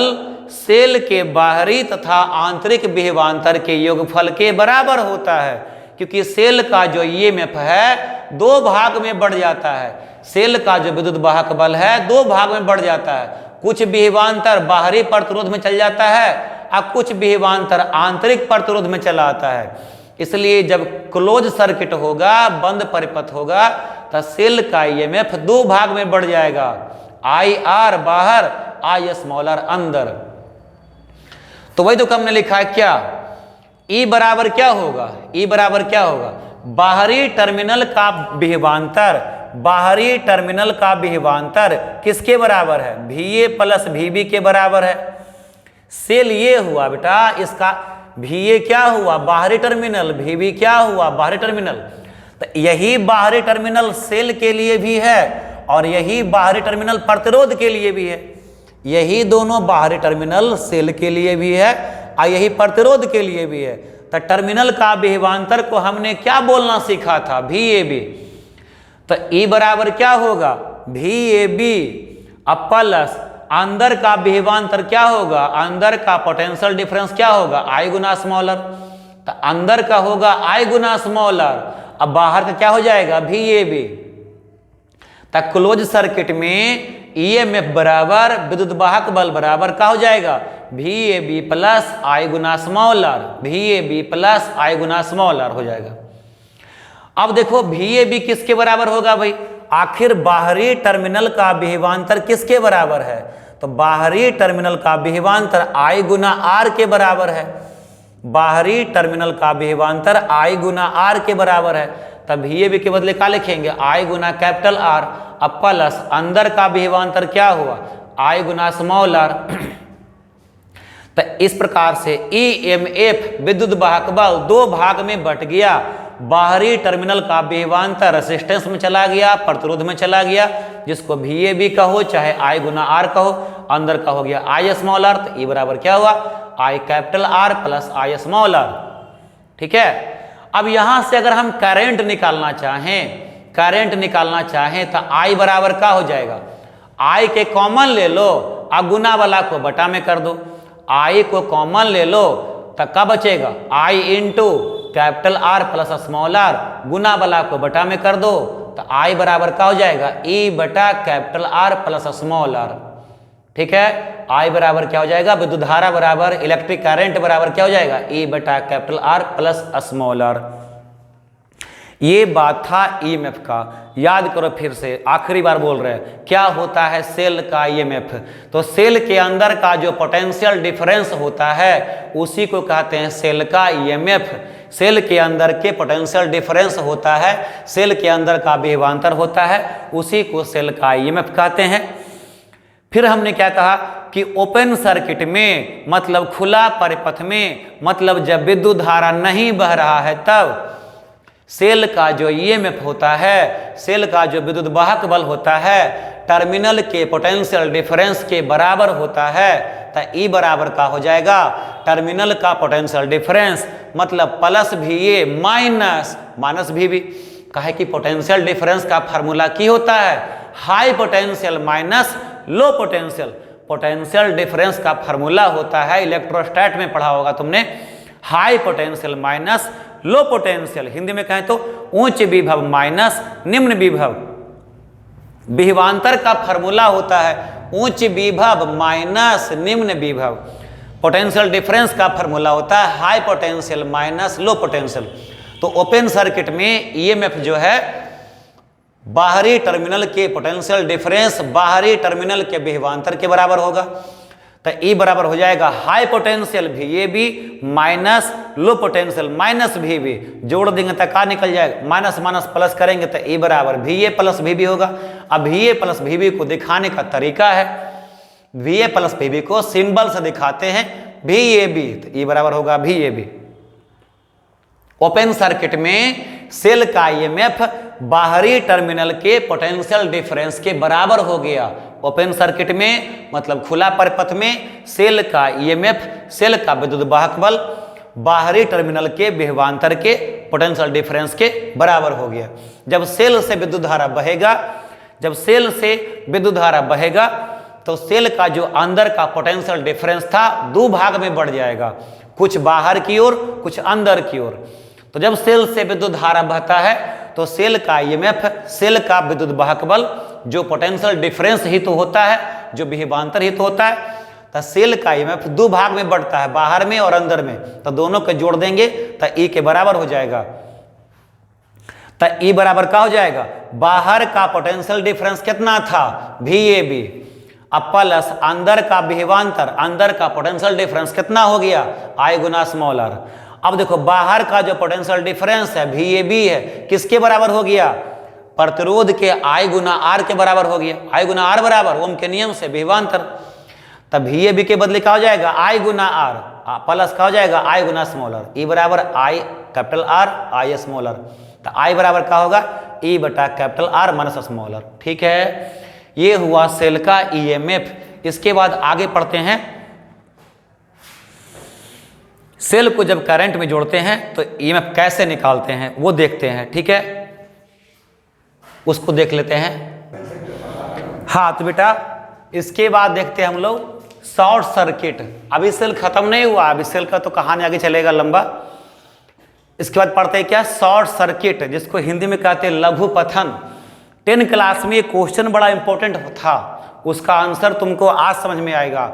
सेल के बाहरी तथा आंतरिक विभवांतर के योगफल के बराबर होता है, क्योंकि सेल का जो EMF है दो भाग में बढ़ जाता है। सेल का जो विद्युत वाहक बल है दो भाग में बढ़ जाता है, कुछ विभवांतर बाहरी प्रतिरोध में चल जाता है और कुछ विभवांतर आंतरिक प्रतिरोध में चला आता है। इसलिए जब क्लोज सर्किट होगा, बंद परिपथ होगा, तो सेल का EMF दो भाग में बढ़ जाएगा, IR बाहर, I स्मॉलर अंदर। तो वही तो हमने लिखा है क्या, E बराबर क्या होगा, E बराबर क्या होगा, बाहरी टर्मिनल का विभवांतर, बाहरी टर्मिनल का विभवांतर किसके बराबर है, VA प्लस VB के बराबर है। सेल ये हुआ बेटा, इसका VA क्या हुआ, बाहरी टर्मिनल, VB क्या हुआ, बाहरी टर्मिनल। तो यही बाहरी टर्मिनल सेल के लिए भी है और यही बाहरी टर्मिनल प्रतिरोध के लिए भी है। यही दोनों बाहरी टर्मिनल सेल के लिए भी है और यही प्रतिरोध के लिए भी है। तो टर्मिनल का विभवांतर को हमने क्या बोलना सीखा था, VAB। तो E बराबर क्या होगा, VAB अब प्लस अंदर का विभवांतर क्या होगा, अंदर का पोटेंशियल डिफरेंस क्या होगा, I गुना स्मॉलर। तो अंदर का होगा I गुना स्मॉलर, अब बाहर का क्या हो जाएगा, VAB। तो क्लोज सर्किट में EMF बराबर विद्युत वाहक बल बराबर क्या हो जाएगा, VAB plus I Guna smaller, VAB plus I Guna smaller हो जाएगा। अब देखो VAB किसके बराबर होगा भाई, आखिर बाहरी टर्मिनल का विभवांतर किसके बराबर है, तो बाहरी टर्मिनल का विभवांतर I गुना R के बराबर है। बाहरी टर्मिनल का विभवांतर I गुना R के बराबर है। तब VAB के बदले क्या लिखेंगे, I गुना कैपिटल R, अब प्लस अंदर का विभवांतर क्या हुआ, I गुना स्मॉल r। तो इस प्रकार से EMF विद्युत वाहक बल दो भाग में बट गया। बाहरी टर्मिनल का विभवांतर रेजिस्टेंस में चला गया, प्रतिरोध में चला गया, जिसको VAB कहो चाहे I गुना R कहो। अंदर का हो गया I स्मॉल r, तो E बराबर क्या हुआ, I capital R plus I small r। ठीक है। अब यहां से अगर हम करंट निकालना चाहें, तो I बराबर क्या हो जाएगा, I के कॉमन ले लो और गुना वाला को बटा में कर दो। I को कॉमन ले लो तो क्या बचेगा, I into capital R plus small r, गुना वाला को बटा में कर दो तो I बराबर क्या हो जाएगा, E बटा capital R plus small r। ठीक है। I बराबर क्या हो जाएगा, विद्युत धारा बराबर इलेक्ट्रिक करंट बराबर क्या हो जाएगा, E बटा capital R plus small r। ये बात था EMF का। याद करो फिर से, आखिरी बार बोल रहे हैं, क्या होता है सेल का EMF। तो सेल के अंदर का जो पोटेंशियल डिफरेंस होता है उसी को कहते हैं सेल का EMF। सेल के अंदर के पोटेंशियल डिफरेंस होता है, सेल के अंदर का विभवांतर होता है, उसी को सेल का EMF कहते हैं। फिर हमने क्या कहा कि ओपन सर्किट में मतलब खुला परिपथ में, मतलब जब विद्युत धारा नहीं बह रहा है, तब सेल का जो EMF होता है, सेल का जो विद्युत वाहक बल होता है, टर्मिनल के पोटेंशियल डिफरेंस के बराबर होता है। तो E बराबर का हो जाएगा टर्मिनल का पोटेंशियल डिफरेंस मतलब प्लस VA माइनस VB। कहे कि पोटेंशियल डिफरेंस का फार्मूला की होता है high potential minus low potential. Potential difference का फार्मूला होता है, इलेक्ट्रोस्टैट में पढ़ा होगा तुमने, high potential minus low potential. Hindi में कहें तो उच्च विभव माइनस निम्न विभव। विभवांतर का फॉर्मूला होता है उच्च विभव माइनस निम्न विभव। पोटेंशियल डिफरेंस का फॉर्मूला होता है high potential minus low potential. तो ओपन सर्किट में ईएमएफ जो है बाहरी टर्मिनल के पोटेंशियल डिफरेंस बाहरी टर्मिनल के विभवांतर के बराबर होगा। तो ई बराबर हो जाएगा high potential VAB minus low potential minus VB, जोड़ देंगे तो क्या निकल जाएगा, माइनस माइनस प्लस करेंगे तो ई बराबर VA प्लस VB होगा। अब VA प्लस VB को दिखाने का तरीका है, VA प्लस VB को सिंबल से दिखाते हैं VAB, तो ई बराबर होगा VAB। ओपन सर्किट में सेल का ईएमएफ बाहरी टर्मिनल के पोटेंशियल डिफरेंस के बराबर हो गया। ओपन सर्किट में मतलब खुला परिपथ में सेल का ईएमएफ सेल का विद्युत वाहक बल बाहरी टर्मिनल के विभवांतर के पोटेंशियल डिफरेंस के बराबर हो गया। जब सेल से विद्युत धारा बहेगा, जब सेल से विद्युत धारा बहेगा तो सेल का जो अंदर का पोटेंशियल डिफरेंस था दो भाग में बढ़ जाएगा, कुछ बाहर की ओर कुछ अंदर की ओर। तो जब सेल से विद्युत धारा बहता है तो सेल का ईएमएफ सेल का विद्युत वाहक बल जो पोटेंशियल डिफरेंस ही तो होता है, जो विभवांतर ही तो होता है, तो सेल का ईएमएफ दो भाग में बढ़ता है, बाहर में और अंदर में। तो दोनों को जोड़ देंगे तो ई के बराबर हो जाएगा। तो ई बराबर क्या हो जाएगा, बाहर का पोटेंशियल डिफरेंस कितना था VAB, अब प्लस अंदर का विभवांतर अंदर का पोटेंशियल डिफरेंस कितना हो गया I गुना स्मॉल r। अब देखो बाहर का जो पोटेंशियल डिफरेंस है VAB है किसके बराबर हो गया, प्रतिरोध के I गुना R के बराबर हो गया। I गुना R बराबर ओम के नियम से विभवांतर, तब VAB के बदले क्या हो जाएगा I गुना R प्लस क्या हो जाएगा I गुना स्मॉल r, ई बराबर I capital R I small r। तो I बराबर क्या होगा E बटा capital R minus small r। ठीक है, ये हुआ सेल का ईएमएफ। इसके बाद आगे पढ़ते हैं, सेल को जब करंट में जोड़ते हैं तो ईएमएफ कैसे निकालते हैं वो देखते हैं। ठीक है, उसको देख लेते हैं। हाँ तो बेटा इसके बाद देखते हैं हम लोग शॉर्ट सर्किट। अभी सेल खत्म नहीं हुआ, अभी सेल का तो कहानी आगे चलेगा लंबा। इसके बाद पढ़ते हैं क्या, शॉर्ट सर्किट, जिसको हिंदी में कहते हैं लघु पथन। 10 क्लास में ये क्वेश्चन बड़ा इंपॉर्टेंट था, उसका आंसर तुमको आज समझ में आएगा।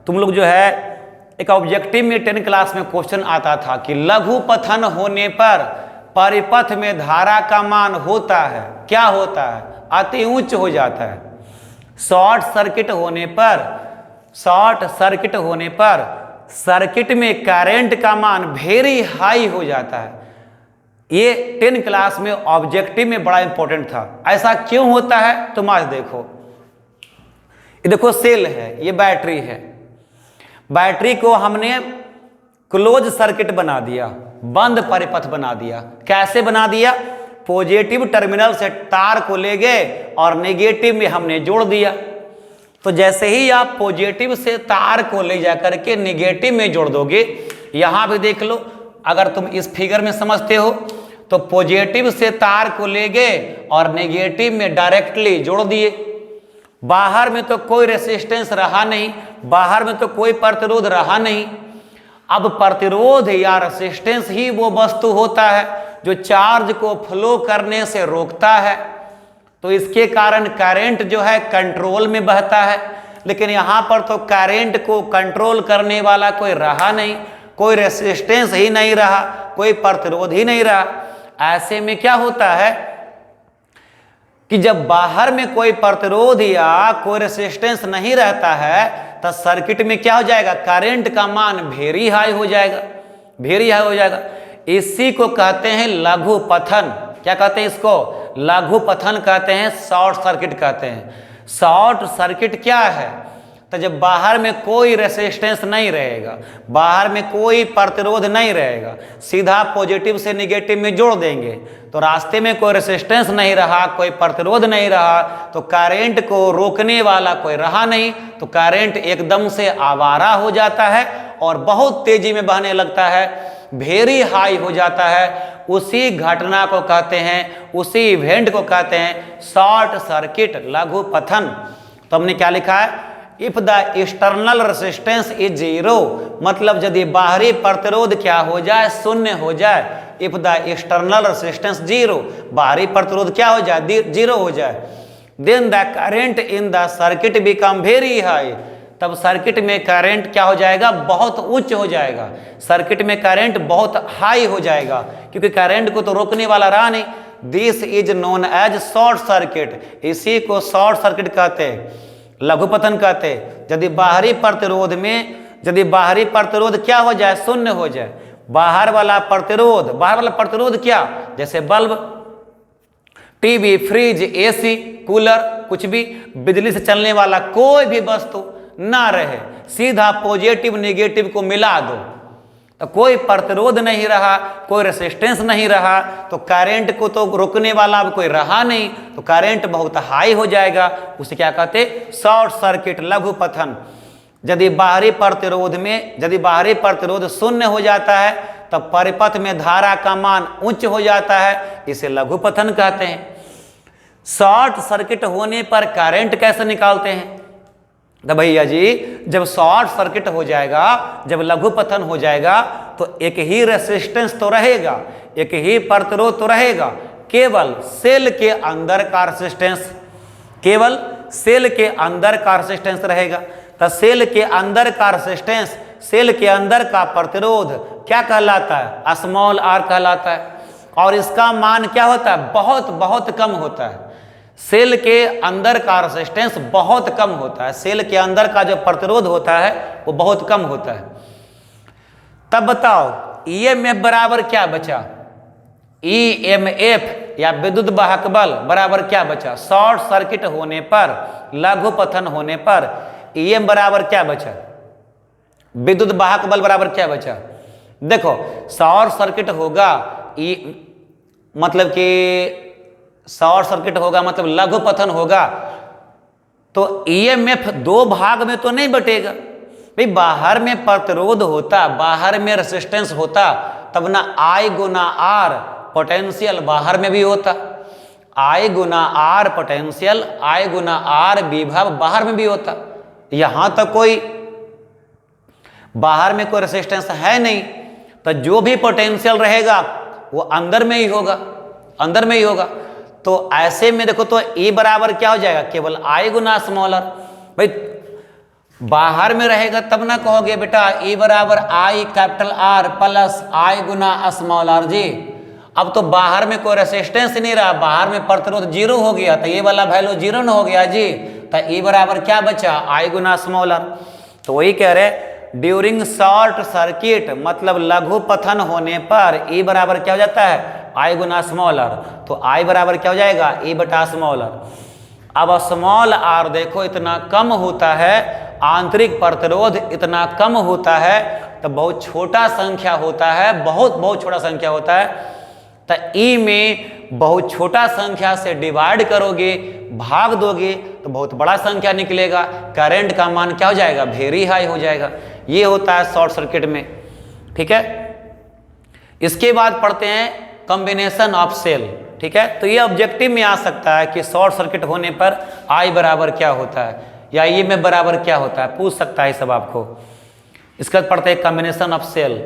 तुम लोग जो है एक ऑब्जेक्टिव में 10 क्लास में क्वेश्चन आता था कि लघु पथन होने पर परिपथ में धारा का मान होता है, क्या होता है, अति उच्च हो जाता है। शॉर्ट सर्किट होने पर सर्किट में करंट का मान वेरी हाई हो जाता है। ये 10 क्लास में ऑब्जेक्टिव में बड़ा इंपॉर्टेंट था। ऐसा क्यों होता है तुम आज देखो। ये देखो सेल है, ये बैटरी है, बैटरी को हमने क्लोज सर्किट बना दिया, बंद परिपथ बना दिया। कैसे बना दिया, पॉजिटिव टर्मिनल से तार को ले गए और नेगेटिव में हमने जोड़ दिया। तो जैसे ही आप पॉजिटिव से तार को ले जाकर के नेगेटिव में जोड़ दोगे, यहां भी देख लो, अगर तुम इस फिगर में समझते हो तो पॉजिटिव से तार को ले गए और नेगेटिव में डायरेक्टली जोड़ दिए। बाहर में तो कोई रेसिस्टेंस रहा नहीं, बाहर में तो कोई प्रतिरोध रहा नहीं। अब प्रतिरोध या रेसिस्टेंस ही वो वस्तु होता है जो चार्ज को फ्लो करने से रोकता है। तो इसके कारण करंट जो है कंट्रोल में बहता है। लेकिन यहाँ पर तो करंट को कंट्रोल करने वाला कोई रहा नहीं, कोई रेसिस्टेंस ही नहीं रहा, कोई प्रतिरोध ही नहीं रहा। ऐसे में क्या होता है कि जब बाहर में कोई प्रतिरोध या कोई रेसिस्टेंस नहीं रहता है तो सर्किट में क्या हो जाएगा, करंट का मान वेरी हाई हो जाएगा, वेरी हाई हो जाएगा। इसी को कहते हैं लघु पथन। क्या कहते हैं इसको, लघु पथन कहते हैं, शॉर्ट सर्किट कहते हैं। शॉर्ट सर्किट क्या है, तो जब बाहर में कोई रेसिस्टेंस नहीं रहेगा, बाहर में कोई प्रतिरोध नहीं रहेगा, सीधा पॉजिटिव से नेगेटिव में जोड़ देंगे तो रास्ते में कोई रेसिस्टेंस नहीं रहा, कोई प्रतिरोध नहीं रहा, तो करंट को रोकने वाला कोई रहा नहीं, तो करंट एकदम से आवारा हो जाता है और बहुत तेजी में बहने लगता है, वेरी हाई हो जाता है। उसी घटना को कहते हैं, उसी इवेंट को कहते हैं शॉर्ट सर्किट, लघु पथन। तो हमने क्या लिखा है, if the external resistance is zero, मतलब यदि बाहरी प्रतिरोध क्या हो जाए, शून्य हो जाए। If the external resistance zero, बाहरी प्रतिरोध क्या हो जाए, जीरो हो जाए। Then the current in the circuit become very high, तब सर्किट में करंट क्या हो जाएगा, बहुत उच्च हो जाएगा, सर्किट में करंट बहुत हाई हो जाएगा, क्योंकि करंट को तो रोकने वाला रहा नहीं। This is known as short circuit, इसी को शॉर्ट सर्किट कहते हैं, लघुपतन कहते हैं। यदि बाहरी प्रतिरोध में, यदि बाहरी प्रतिरोध क्या हो जाए, शून्य हो जाए, बाहर वाला प्रतिरोध क्या, जैसे bulb, TV, fridge, AC, cooler, कुछ भी बिजली से चलने वाला कोई भी वस्तु ना रहे, सीधा पॉजिटिव नेगेटिव को मिला दो, तो कोई प्रतिरोध नहीं रहा, कोई रेसिस्टेंस नहीं रहा, तो करंट को तो रोकने वाला अब कोई रहा नहीं, तो करंट बहुत हाई हो जाएगा, उसे क्या कहते, शॉर्ट सर्किट, लघुपतन। यदि बाहरी प्रतिरोध में, यदि बाहरी प्रतिरोध शून्य हो जाता है तब परिपथ में धारा का मान उच्च हो जाता है, इसे लघुपतन कहते हैं। शॉर्ट सर्किट होने पर करंट कैसे निकालते हैं, तो भैया जी जब शॉर्ट सर्किट हो जाएगा, जब लघुपतन हो जाएगा, तो एक ही रेसिस्टेंस तो रहेगा, एक ही प्रतिरोध तो रहेगा, केवल सेल के अंदर का रेसिस्टेंस, केवल सेल के अंदर का रेसिस्टेंस रहेगा। तो सेल के अंदर का रेसिस्टेंस, सेल के अंदर का प्रतिरोध क्या कहलाता है, स्मॉल आर कहलाता है, और इसका मान क्या होता है, बहुत बहुत कम होता है। सेल के अंदर का रेसिस्टेंस बहुत कम होता है, सेल के अंदर का जो प्रतिरोध होता है वो बहुत कम होता है। तब बताओ ईएमएफ बराबर क्या बचा, ईएमएफ या विद्युत वाहक बल बराबर क्या बचा, शॉर्ट सर्किट होने पर, लघुपतन होने पर ईएम बराबर क्या बचा, विद्युत वाहक बल बराबर क्या बचा। देखो शॉर्ट सर्किट होगा, मतलब कि शॉर्ट सर्किट होगा मतलब लघुपतन होगा, तो ईएमएफ दो भाग में तो नहीं बटेगा भाई, बाहर में प्रतिरोध होता, बाहर में रेसिस्टेंस होता, तब ना I गुना R पोटेंशियल बाहर में भी होता, I Guna R potential, I Guna R विभव बाहर में भी होता। यहां तक कोई बाहर में कोई रेसिस्टेंस है नहीं, तो जो भी पोटेंशियल रहेगा वो अंदर में ही होगा, अंदर में ही होगा। तो ऐसे में देखो तो E बराबर क्या हो जाएगा, केवल I गुना स्मॉलर। भाई बाहर में रहेगा तब ना कहोगे बेटा E बराबर I capital R plus I Guna small r जी। अब तो बाहर में कोई रेसिस्टेंस नहीं रहा, बाहर में प्रतिरोध जीरो हो गया, तो ये वाला वैल्यू जीरो न हो गया जी, तो E बराबर क्या बचा, I गुना स्मॉल r। तो वही कह रहे ड्यूरिंग शॉर्ट सर्किट, मतलब लघुपतन होने पर E बराबर क्या हो जाता है, I गुना स्मॉल r, तो I बराबर क्या हो जाएगा, E बटा स्मॉल r। अब स्मॉल r देखो इतना कम होता है, आंतरिक प्रतिरोध इतना कम होता है, तो बहुत छोटा संख्या होता है, बहुत बहुत छोटा संख्या होता है, तो E में बहुत छोटा संख्या से डिवाइड करोगे, भाग दोगे, तो बहुत बड़ा संख्या निकलेगा, करंट का मान क्या हो जाएगा, वेरी हाई हो जाएगा। ये होता है शॉर्ट सर्किट में, ठीक है। इसके बाद पढ़ते हैं कॉम्बिनेशन ऑफ सेल, ठीक है। तो ये ऑब्जेक्टिव में आ सकता है कि शॉर्ट सर्किट होने पर I बराबर क्या होता है या E में बराबर क्या होता है, पूछ सकता है सब आपको। इसके बाद पढ़ते हैं कॉम्बिनेशन ऑफ सेल।